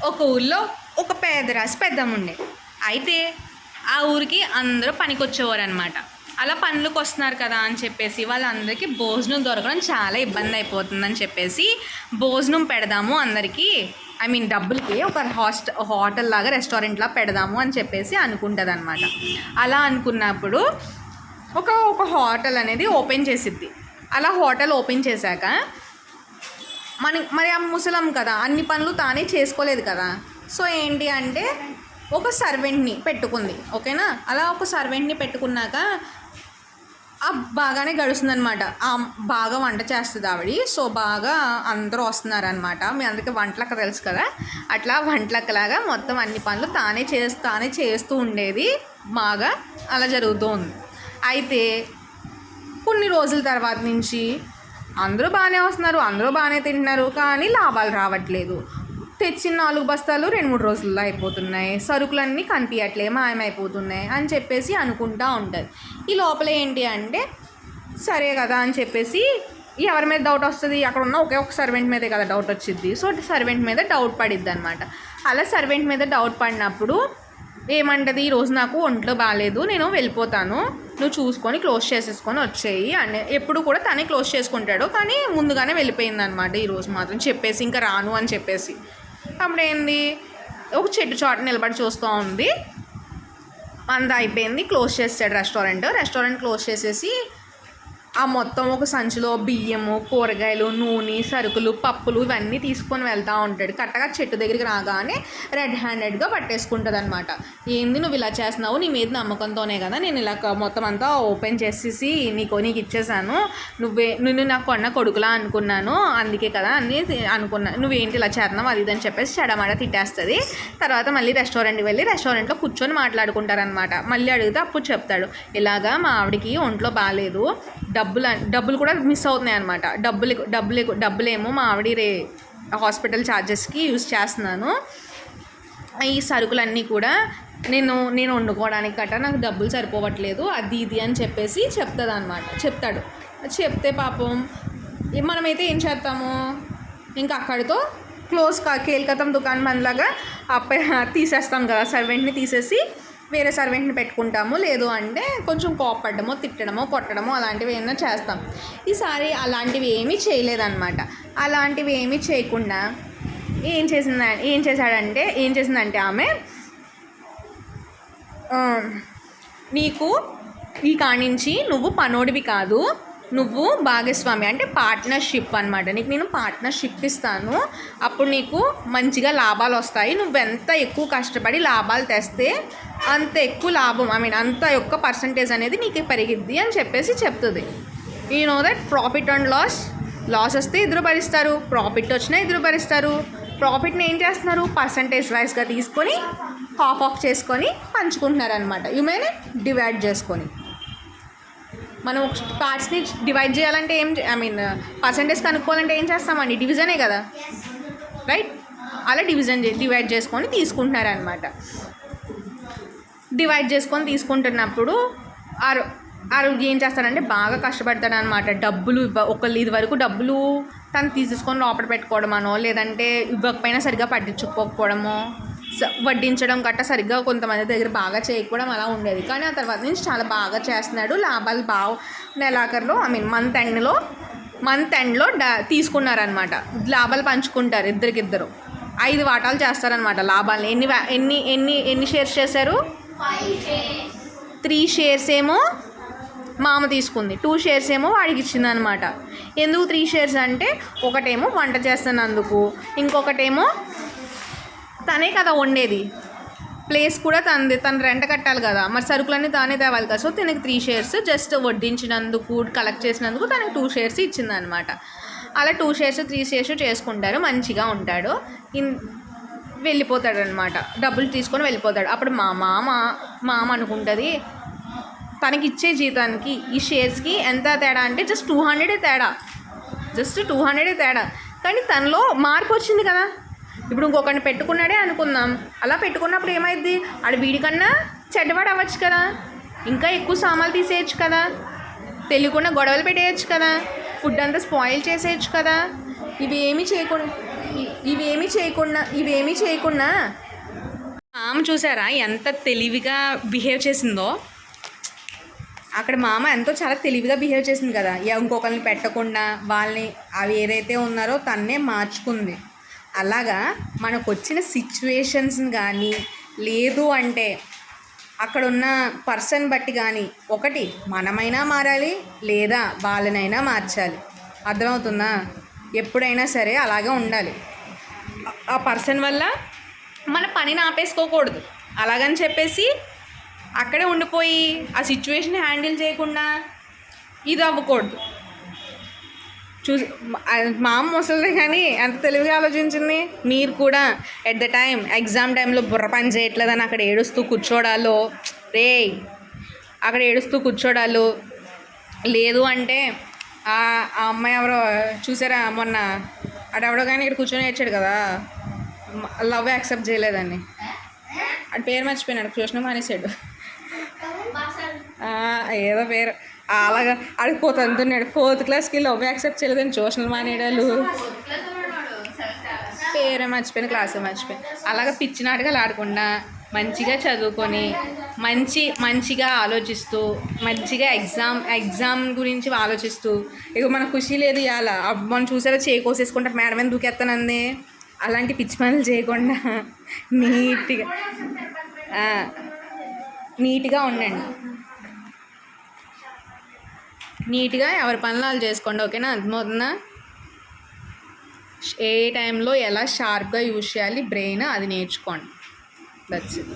ఒక ఊర్లో ఒక పేదరాశి పెద్దమ్మ ఉండే. అయితే ఆ ఊరికి అందరూ పనికొచ్చేవారు అనమాట. అలా పనులకు వస్తున్నారు కదా అని చెప్పేసి వాళ్ళందరికీ భోజనం దొరకడం చాలా ఇబ్బంది అయిపోతుందని చెప్పేసి భోజనం పెడదాము అందరికీ, డబ్బులకి ఒక హోటల్ లాగా రెస్టారెంట్లా పెడదాము అని చెప్పేసి అనుకుంటుంది అనమాట. అలా అనుకున్నప్పుడు ఒక హోటల్ అనేది ఓపెన్ చేసిద్ది. అలా హోటల్ ఓపెన్ చేశాక మరి ఆ ముసలం కదా, అన్ని పనులు తానే చేసుకోలేదు కదా. సో ఏంటి అంటే ఒక సర్వెంట్ని పెట్టుకుంది. ఓకేనా, అలా ఒక సర్వెంట్ని పెట్టుకున్నాక బాగానే గడుస్తుందనమాట. బాగా వంట చేస్తుంది ఆవిడ. సో బాగా అందరూ వస్తున్నారనమాట. మీ అందరికీ వంటలక్క తెలుసు కదా, అట్లా వంటలక్కలాగా మొత్తం అన్ని పనులు తానే చేస్తూ ఉండేది. బాగా అలా జరుగుతూ ఉంది. అయితే కొన్ని రోజుల తర్వాత నుంచి అందరూ బాగానే వస్తున్నారు, అందరూ బాగానే తింటున్నారు, కానీ లాభాలు రావట్లేదు. తెచ్చిన 4 బస్తాలు 2-3 రోజుల్లో అయిపోతున్నాయి, సరుకులన్నీ కనిపించట్లే, మాయమైపోతున్నాయి అని చెప్పేసి అనుకుంటూ ఉంటుంది. ఈ లోపల ఏంటి అంటే సరే కదా అని చెప్పేసి ఎవరి మీద డౌట్ వస్తుంది, అక్కడ ఉన్న ఒకే ఒక సర్వెంట్ మీదే కదా డౌట్ వచ్చింది. సో సర్వెంట్ మీద డౌట్ పడిద్ది అనమాట. అలా సర్వెంట్ మీద డౌట్ పడినప్పుడు ఏమంటది, ఈరోజు నాకు ఒంట్లో బాగాలేదు, నేను వెళ్ళిపోతాను, నువ్వు చూసుకొని క్లోజ్ చేసేసుకొని వచ్చేయి అని. ఎప్పుడు కూడా తనే క్లోజ్ చేసుకుంటాడు, కానీ ముందుగానే వెళ్ళిపోయింది అనమాట. ఈరోజు మాత్రం చెప్పేసి ఇంకా రాను అని చెప్పేసి. అప్పుడు ఏంది, ఒక చెట్టు చాటు నిలబడి చూస్తూ ఉంది. అంతా అయిపోయింది, క్లోజ్ చేస్తాడు రెస్టారెంట్ క్లోజ్ చేసేసి ఆ మొత్తం ఒక సంచిలో బియ్యము, కూరగాయలు, నూనె, సరుకులు, పప్పులు ఇవన్నీ తీసుకొని వెళ్తూ ఉంటాడు. కరెక్ట్గా చెట్టు దగ్గరికి రాగానే రెడ్ హ్యాండెడ్గా పట్టేసుకుంటుంది అనమాట. ఏంది నువ్వు ఇలా చేస్తున్నావు, నీ మీద నమ్మకంతోనే కదా నేను ఇలా మొత్తం అంతా ఓపెన్ చేసేసి నీకు ఇచ్చేసాను, నిన్ను నాకు కొన్న కొడుకులా అనుకున్నాను, అందుకే కదా అని అనుకున్నాను, నువ్వేంటి ఇలా చేస్తున్నావు అది ఇదని చెప్పేసి చెడమాడ తిట్టేస్తుంది. తర్వాత మళ్ళీ రెస్టారెంట్కి వెళ్ళి రెస్టారెంట్లో కూర్చొని మాట్లాడుకుంటారనమాట. మళ్ళీ అడిగితే అప్పుడు చెప్తాడు, ఇలాగా మా ఆవిడకి ఒంట్లో బాగాలేదు, డబ్బులు కూడా మిస్ అవుతున్నాయి అనమాట. డబ్బులేమో మా ఆవిడ హాస్పిటల్ ఛార్జెస్కి యూజ్ చేస్తున్నాను, ఈ సరుకులన్నీ కూడా నేను వండుకోవడానికి గట్రా నాకు డబ్బులు సరిపోవట్లేదు, అది ఇది అని చెప్పేసి చెప్తాడు. చెప్తే పాపం మనమైతే ఏం చేస్తాము, ఇంకా అక్కడితో క్లోజ్ కేల్కతం దుకాణం బంద్లాగా తీసేస్తాం కదా, సర్వెంట్ని తీసేసి వేరే సర్వెంట్ని పెట్టుకుంటాము. లేదు అంటే కొంచెం కోపడమో, తిట్టడమో, కొట్టడమో అలాంటివి ఏమైనా చేస్తాం. ఈసారి అలాంటివి ఏమీ చేయలేదన్నమాట. అలాంటివి ఏమీ చేయకుండా ఏం చేసిందంటే ఆమె, నీకు ఈ కానించి నువ్వు పనోడివి కాదు, నువ్వు భాగస్వామి అంటే పార్ట్నర్షిప్ అనమాట. నీకు నేను పార్ట్నర్షిప్ ఇస్తాను, అప్పుడు నీకు మంచిగా లాభాలు వస్తాయి, నువ్వెంత ఎక్కువ కష్టపడి లాభాలు తెస్తే అంత ఎక్కువ లాభం, అంత యొక్క పర్సంటేజ్ అనేది నీకు పెరిగిద్ది అని చెప్పేసి చెప్తుంది. You know that profit and loss వస్తే ఇద్దరు భరిస్తారు, ప్రాఫిట్ వచ్చినా ఇద్దరు భరిస్తారు. ప్రాఫిట్ని ఏం చేస్తున్నారు, పర్సంటేజ్ వైజ్గా తీసుకొని ఆఫ్ చేసుకొని పంచుకుంటున్నారనమాట. యూమైనా డివైడ్ చేసుకొని. మనం పార్ట్స్ని డివైడ్ చేయాలంటే పర్సంటేజ్ కనుక్కోవాలంటే ఏం చేస్తామండి, డివిజనే కదా, రైట్? అలా డివైడ్ చేసుకొని తీసుకుంటున్నారనమాట. డివైడ్ చేసుకొని తీసుకుంటున్నప్పుడు ఏం చేస్తాడంటే బాగా కష్టపడతాడు అనమాట. డబ్బులు ఇది వరకు డబ్బులు తను తీసేసుకొని లోపల పెట్టుకోవడమనో, లేదంటే ఇవ్వకపోయినా సరిగ్గా పట్టించుకోకపోవడమో, వడ్డించడం గట్రా సరిగ్గా కొంతమంది దగ్గర బాగా చేయకపోవడం అలా ఉండేది. కానీ ఆ తర్వాత నుంచి చాలా బాగా చేస్తున్నాడు, లాభాలు బాగా నెలాఖరులో మంత్ ఎండ్లో తీసుకున్నారనమాట. లాభాలు పంచుకుంటారు ఇద్దరికిద్దరు, 5 వాటాలు చేస్తారనమాట లాభాలని. ఎన్ని షేర్స్ చేశారు, 3 షేర్స్ ఏమో మామ తీసుకుంది, 2 షేర్స్ ఏమో వాడికి ఇచ్చింది అనమాట. ఎందుకు 3 షేర్స్ అంటే, ఒకటేమో వంట చేస్తున్నందుకు, ఇంకొకటేమో తనే కదా వండేది, ప్లేస్ కూడా తను రెంట్ కట్టాలి కదా, మరి సరుకులన్నీ తానే తేవాలి కదా. సో తనకి 3 షేర్స్ జస్ట్ వడ్డించినందుకు, కలెక్ట్ చేసినందుకు తనకి 2 షేర్స్ ఇచ్చిందనమాట. అలా 2 షేర్స్ 3 షేర్స్ చేసుకుంటారు, మంచిగా ఉంటాడు, వెళ్ళిపోతాడు అనమాట. డబ్బులు తీసుకొని వెళ్ళిపోతాడు. అప్పుడు మా మామ అనుకుంటుంది, తనకి ఇచ్చే జీతానికి ఈ షేర్స్కి ఎంత తేడా అంటే జస్ట్ 200 తేడా. కానీ తనలో మార్పు వచ్చింది కదా. ఇప్పుడు ఇంకొకరిని పెట్టుకున్నాడే అనుకుందాం, అలా పెట్టుకున్నప్పుడు ఏమైంది, ఆడు వీడికన్నా చెడ్డవాడు అవ్వచ్చు కదా, ఇంకా ఎక్కువ సామాన్లు తీసేయచ్చు కదా, తెలియకుండా గొడవలు పెట్టేయచ్చు కదా, ఫుడ్ అంతా స్పాయిల్ చేసేయచ్చు కదా. ఇవి ఏమీ చేయకుండా ఇవేమీ చేయకుండా మామ చూసారా ఎంత తెలివిగా బిహేవ్ చేసిందో. అక్కడ మామ ఎంతో చాలా తెలివిగా బిహేవ్ చేసింది కదా, ఇంకొకరిని పెట్టకుండా వాళ్ళని అవి ఏదైతే ఉన్నారో తన్నే మార్చుకుంది. అలాగా మనకు వచ్చిన సిచ్యువేషన్స్ని కానీ లేదు అంటే అక్కడ ఉన్న పర్సన్ బట్టి కానీ ఒకటి మనమైనా మారాలి లేదా వాళ్ళనైనా మార్చాలి. అర్థమవుతుందా? ఎప్పుడైనా సరే అలాగే ఉండాలి. ఆ పర్సన్ వల్ల మన పనిని ఆపేసుకోకూడదు. అలాగని చెప్పేసి అక్కడే ఉండిపోయి ఆ సిచ్యువేషన్ హ్యాండిల్ చేయకుండా ఇది అవ్వకూడదు. మా అమ్మ ముసలిదే కానీ ఎంత తెలివిగా ఆలోచించింది. మీరు కూడా ఎట్ ద టైం ఎగ్జామ్ టైంలో బుర్ర పని చేయట్లేదని అక్కడ ఏడుస్తూ కూర్చోడాలు లేదు అంటే ఆ అమ్మాయి ఎవరో చూసారా మొన్న అడెవడో కానీ ఇక్కడ కూర్చొని ఏడ్చాడు కదా, లవ్ యాక్సెప్ట్ చేయలేదని. అది పేరు మర్చిపోయినాడు, ట్యూషన్ మానేసాడు. ఏదో పేరు అలాగా అడిగిపోతున్నాడు. 4th క్లాస్కి లవ్ యాక్సెప్ట్ చేయలేదని ట్యూషన్లు మానేడాలు. పేరే మర్చిపోయాను, క్లాసే మర్చిపోయాను. అలాగా పిచ్చినాటకాలు ఆడకుండా మంచిగా చదువుకొని మంచిగా ఆలోచిస్తూ మంచిగా ఎగ్జామ్ గురించి ఆలోచిస్తూ ఇక మన ఖుషి లేదు ఇవాళ మనం చూసారా చేయి కోసేసుకుంటా మేడం మీద దూకేస్తానంది. అలాంటి పిచ్చి పనులు చేయకుండా నీట్గా ఉండండి. నీట్గా ఎవరి పనులు వాళ్ళు చేసుకోండి. ఓకేనా? అర్థమవుతుందా? ఏ టైంలో ఎలా షార్ప్గా యూజ్ చేయాలి బ్రెయిన్, అది నేర్చుకోండి. That's it.